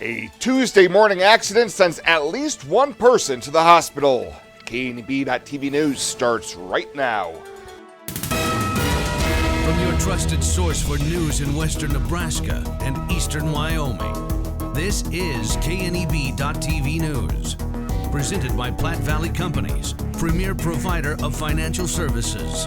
A Tuesday morning accident sends at least one person to the hospital. KNEB.TV News starts right now. From your trusted source for news in western Nebraska and eastern Wyoming, this is KNEB.TV News. Presented by Platte Valley Companies, premier provider of financial services.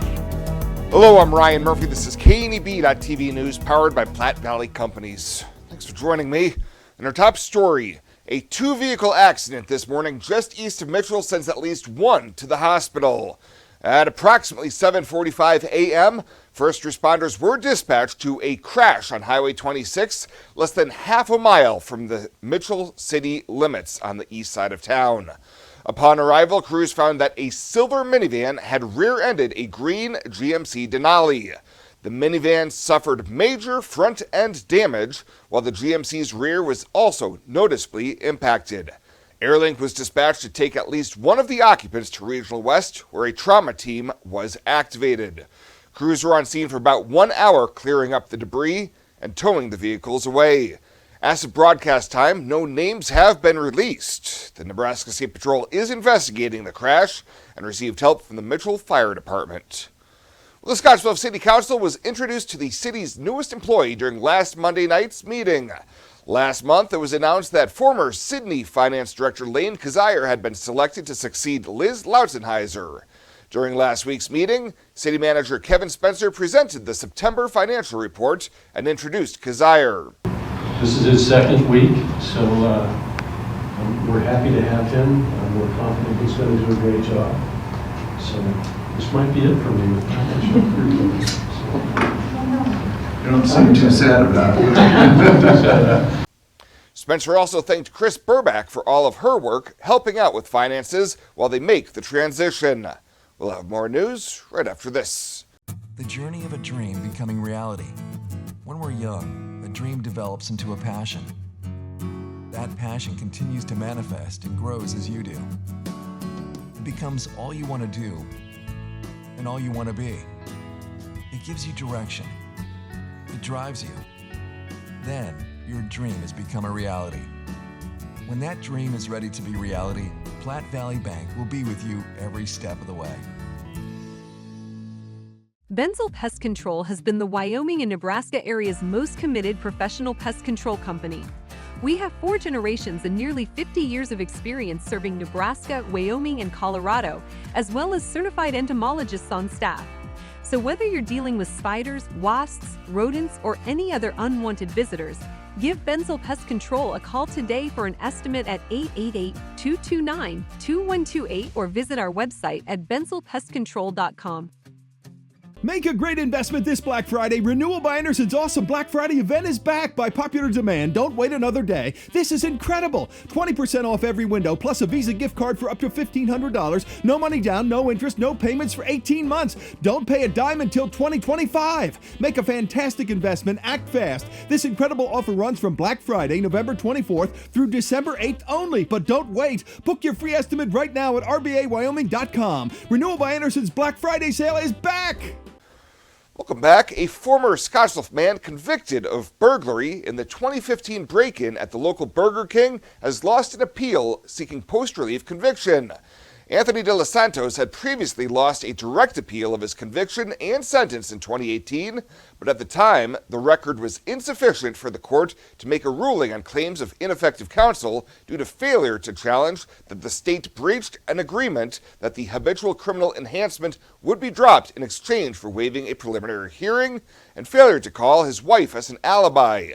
Hello, I'm Ryan Murphy. This is KNEB.TV News, powered by Platte Valley Companies. Thanks for joining me. In our top story, a two-vehicle accident this morning just east of Mitchell sends at least one to the hospital. At approximately 7:45 a.m., first responders were dispatched to a crash on Highway 26, less than half a mile from the Mitchell city limits on the east side of town. Upon arrival, crews found that a silver minivan had rear-ended a green GMC Denali. The minivan suffered major front-end damage, while the GMC's rear was also noticeably impacted. Airlink was dispatched to take at least one of the occupants to Regional West, where a trauma team was activated. Crews were on scene for about 1 hour, clearing up the debris and towing the vehicles away. As of broadcast time, no names have been released. The Nebraska State Patrol is investigating the crash and received help from the Mitchell Fire Department. Well, the Scottsbluff City Council was introduced to the city's newest employee during last Monday night's meeting. Last month, it was announced that former Sidney Finance Director Lane Kazire had been selected to succeed Liz Lautzenheiser. During last week's meeting, City Manager Kevin Spencer presented the September financial report and introduced Kazire. This is his second week, so we're happy to have him. We're confident he's going to do a great job. So this might be it for me with financial career. You don't seem too sad about it. Spencer also thanked Chris Burback for all of her work helping out with finances while they make the transition. We'll have more news right after this. The journey of a dream becoming reality. When we're young, a dream develops into a passion. That passion continues to manifest and grows as you do. It becomes all you want to do and all you want to be. It gives you direction. It drives you. Then, your dream has become a reality. When that dream is ready to be reality, Platte Valley Bank will be with you every step of the way. Benzel Pest Control has been the Wyoming and Nebraska area's most committed professional pest control company. We have 4 generations and nearly 50 years of experience serving Nebraska, Wyoming, and Colorado, as well as certified entomologists on staff. So whether you're dealing with spiders, wasps, rodents, or any other unwanted visitors, give Benzel Pest Control a call today for an estimate at 888-229-2128 or visit our website at benzelpestcontrol.com. Make a great investment this Black Friday. Renewal by Anderson's awesome Black Friday event is back by popular demand. Don't wait another day. This is incredible. 20% off every window, plus a Visa gift card for up to $1,500. No money down, no interest, no payments for 18 months. Don't pay a dime until 2025. Make a fantastic investment. Act fast. This incredible offer runs from Black Friday, November 24th through December 8th only. But don't wait. Book your free estimate right now at rbawyoming.com. Renewal by Anderson's Black Friday sale is back. Welcome back. A former Scottsbluff man convicted of burglary in the 2015 break-in at the local Burger King has lost an appeal seeking post-relief conviction. Anthony De Los Santos had previously lost a direct appeal of his conviction and sentence in 2018, but at the time, the record was insufficient for the court to make a ruling on claims of ineffective counsel due to failure to challenge that the state breached an agreement that the habitual criminal enhancement would be dropped in exchange for waiving a preliminary hearing and failure to call his wife as an alibi.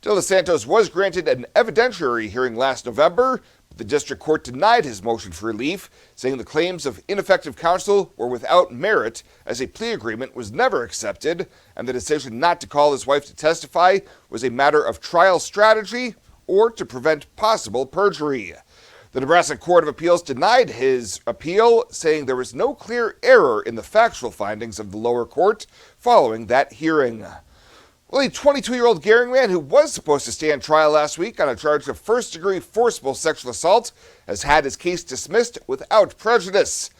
De Los Santos was granted an evidentiary hearing last November. The district court denied his motion for relief, saying the claims of ineffective counsel were without merit, as a plea agreement was never accepted, and the decision not to call his wife to testify was a matter of trial strategy or to prevent possible perjury. The Nebraska Court of Appeals denied his appeal, saying there was no clear error in the factual findings of the lower court following that hearing. Well, a 22-year-old Gering man who was supposed to stand trial last week on a charge of first-degree forcible sexual assault has had his case dismissed without prejudice.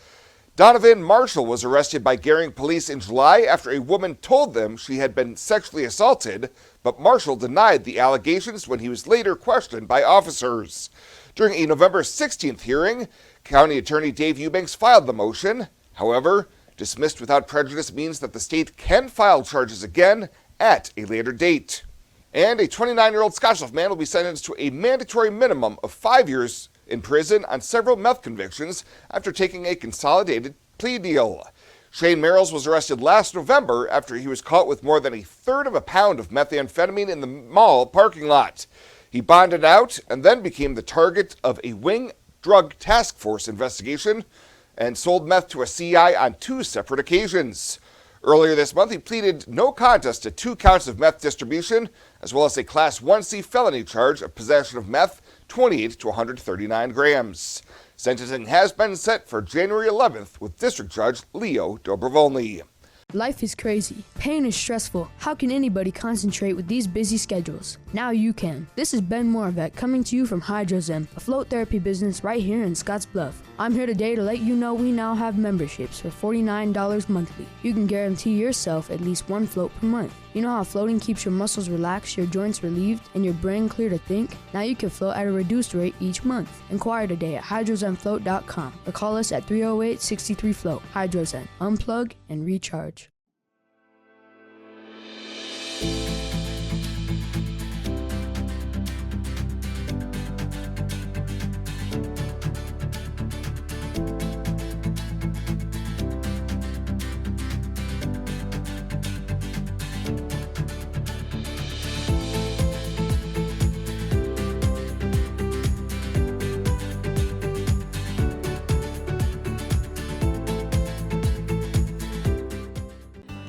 Donovan Marshall was arrested by Gering police in July after a woman told them she had been sexually assaulted, but Marshall denied the allegations when he was later questioned by officers. During a November 16th hearing, County Attorney Dave Eubanks filed the motion. However, dismissed without prejudice means that the state can file charges again at a later date. And a 29-year-old Scottsbluff man will be sentenced to a mandatory minimum of 5 years in prison on several meth convictions after taking a consolidated plea deal. Shane Merrills was arrested last November after he was caught with more than a third of a pound of methamphetamine in the mall parking lot. He bonded out and then became the target of a Wing Drug Task Force investigation and sold meth to a CI on 2 separate occasions. Earlier this month, he pleaded no contest to 2 counts of meth distribution, as well as a Class 1C felony charge of possession of meth, 28 to 139 grams. Sentencing has been set for January 11th with District Judge Leo Dobrovolny. Life is crazy. Pain is stressful. How can anybody concentrate with these busy schedules? Now you can. This is Ben Moravec coming to you from Hydrozen, a float therapy business right here in Scottsbluff. I'm here today to let you know we now have memberships for $49 monthly. You can guarantee yourself at least 1 float per month. You know how floating keeps your muscles relaxed, your joints relieved, and your brain clear to think? Now you can float at a reduced rate each month. Inquire today at hydrozenfloat.com or call us at 308-63-FLOAT. Hydrozen. Unplug and recharge.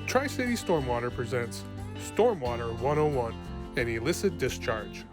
Tri-City Stormwater presents Stormwater 101, an illicit discharge.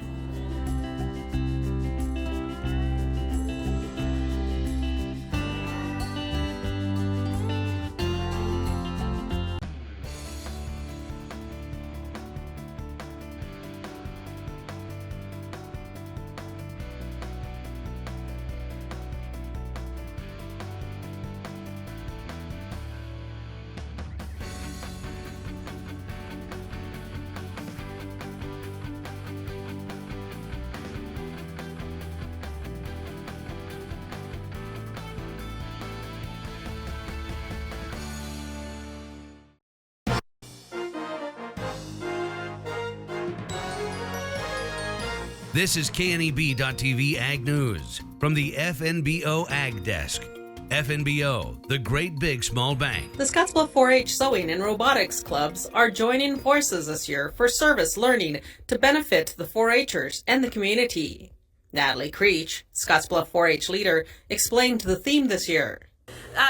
This is KNEB.TV Ag News from the FNBO Ag Desk. FNBO, the Great Big Small Bank. The Scottsbluff 4-H Sewing and Robotics Clubs are joining forces this year for service learning to benefit the 4-Hers and the community. Natalie Creech, Scottsbluff 4-H leader, explained the theme this year.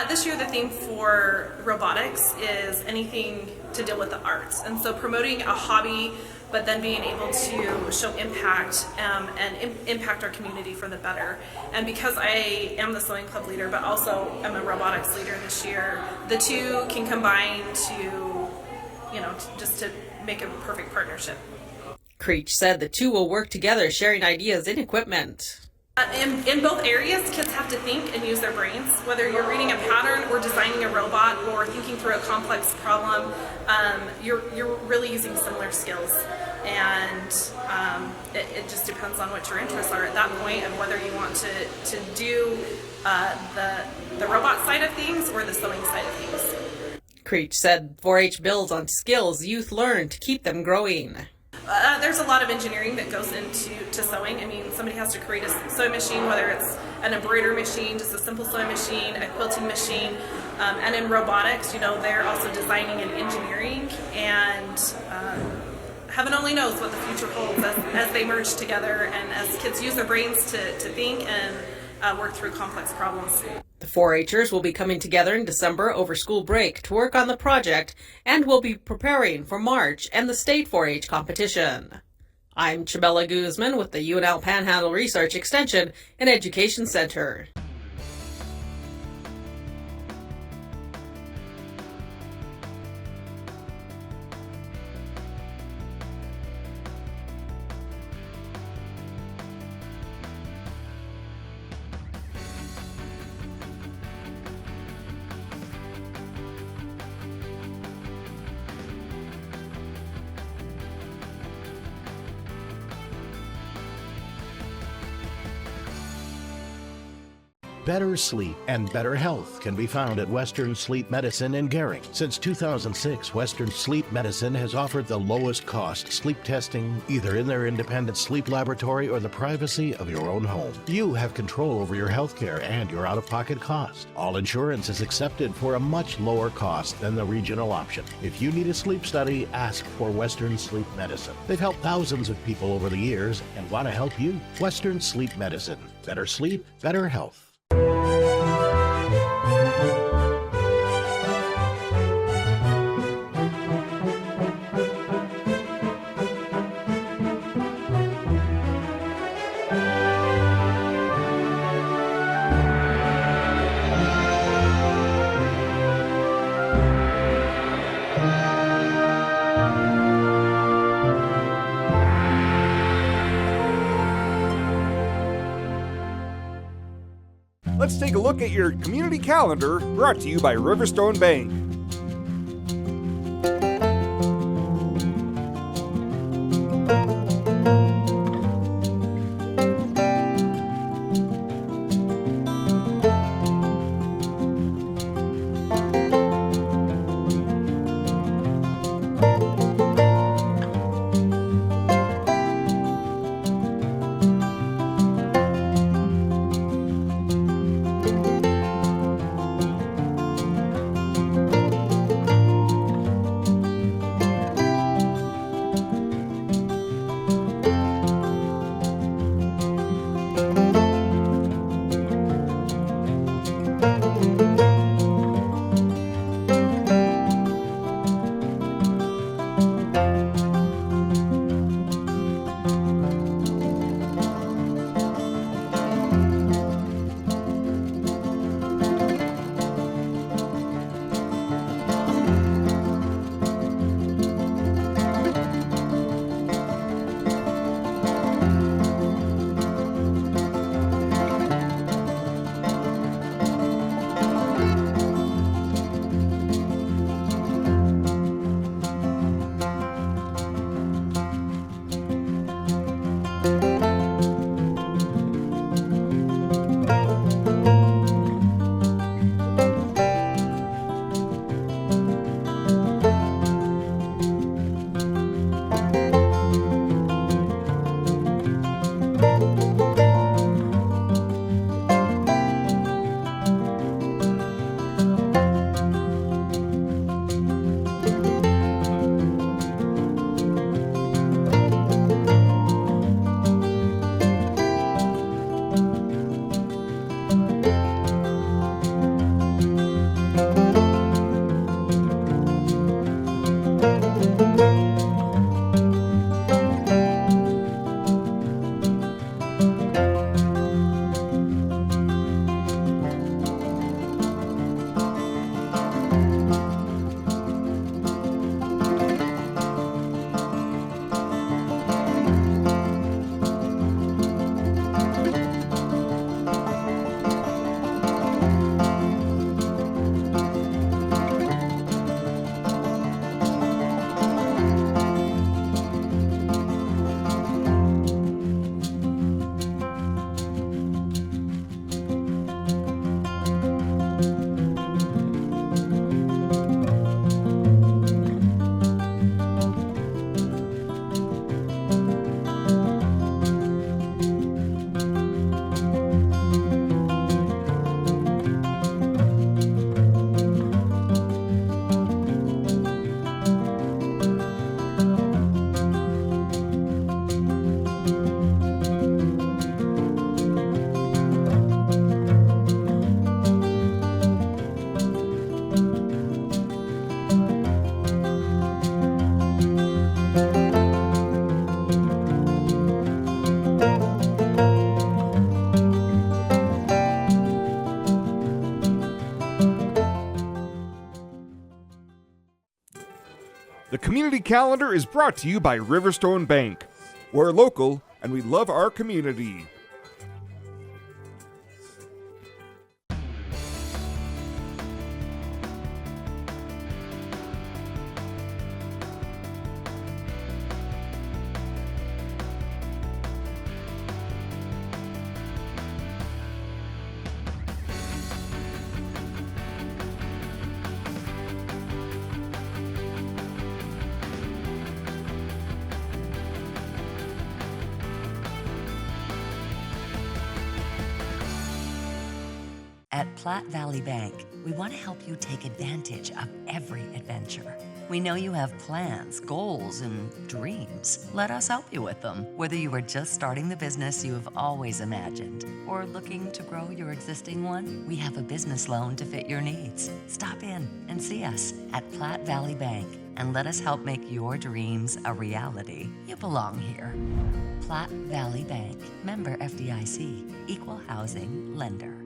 This year the theme for robotics is anything to deal with the arts, and so promoting a hobby but then being able to show impact and impact our community for the better. And because I am the sewing club leader but also am a robotics leader this year, the two can combine to, just to make a perfect partnership. Creech said the two will work together, sharing ideas and equipment. In both areas, kids have to think and use their brains. Whether you're reading a pattern or designing a robot or thinking through a complex problem, you're really using similar skills. And it just depends on what your interests are at that point and whether you want to do the robot side of things or the sewing side of things. Creech said 4-H builds on skills youth learn to keep them growing. There's a lot of engineering that goes into sewing. I mean, somebody has to create a sewing machine, whether it's an embroidery machine, just a simple sewing machine, a quilting machine, and in robotics, they're also designing and engineering, and heaven only knows what the future holds as they merge together and as kids use their brains to think and work through complex problems. The 4-Hers will be coming together in December over school break to work on the project and will be preparing for March and the state 4-H competition. I'm Chabela Guzman with the UNL Panhandle Research Extension and Education Center. Better sleep and better health can be found at Western Sleep Medicine in Gering. Since 2006, Western Sleep Medicine has offered the lowest cost sleep testing either in their independent sleep laboratory or the privacy of your own home. You have control over your health care and your out-of-pocket cost. All insurance is accepted for a much lower cost than the regional option. If you need a sleep study, ask for Western Sleep Medicine. They've helped thousands of people over the years and want to help you. Western Sleep Medicine. Better sleep, better health. Let's take a look at your community calendar, brought to you by Riverstone Bank. The community calendar is brought to you by Riverstone Bank. We're local and we love our community. At Platte Valley Bank, we want to help you take advantage of every adventure. We know you have plans, goals, and dreams. Let us help you with them. Whether you are just starting the business you have always imagined or looking to grow your existing one, we have a business loan to fit your needs. Stop in and see us at Platte Valley Bank and let us help make your dreams a reality. You belong here. Platte Valley Bank, member FDIC, equal housing lender.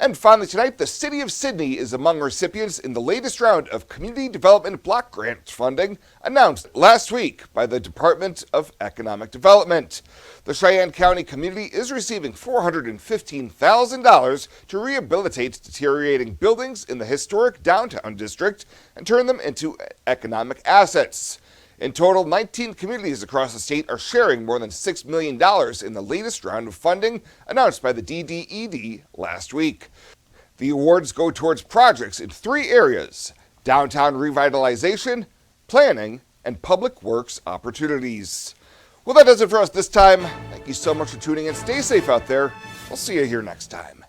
And finally tonight, the City of Sydney is among recipients in the latest round of Community Development Block Grant funding announced last week by the Department of Economic Development. The Cheyenne County community is receiving $415,000 to rehabilitate deteriorating buildings in the historic downtown district and turn them into economic assets. In total, 19 communities across the state are sharing more than $6 million in the latest round of funding announced by the DDED last week. The awards go towards projects in 3 areas: downtown revitalization, planning, and public works opportunities. Well, that does it for us this time. Thank you so much for tuning in. Stay safe out there. We'll see you here next time.